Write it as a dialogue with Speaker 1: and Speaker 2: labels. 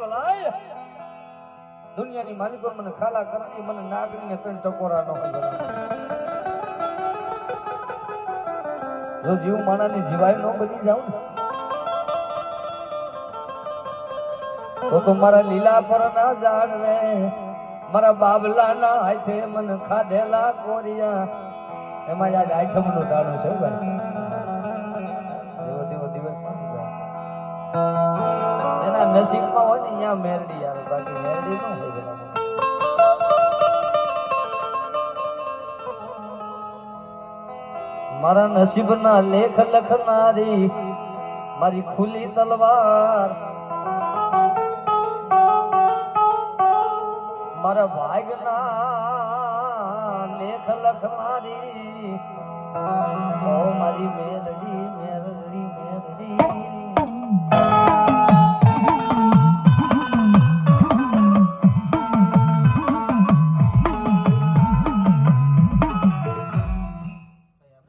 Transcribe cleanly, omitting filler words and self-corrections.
Speaker 1: ભલાય દુનિયાની માલિકો મને ખાલા કરતી મને નાગરીને ત્રણ ટકોરા ન હોય જો જીવ માણાની જીવાય ન બની જાવ ને તો મારા લીલા પર ના જાણવે મારા બાબલા ના હાથે મને ખાધેલા કોરિયા એમાં આજ આઠમ નું ટાણું છે ભાઈ એવો તેવો દિવસ નથી જાય એના નસીબમાં હોય ને અહીંયા મેરડી આવે બાકી મેરડી ન હોય મારા નસીબના લેખ લખનારી મારી ખુલી તલવાર મારા ભાગના લેખ લખનારી ઓ મારી મેલડી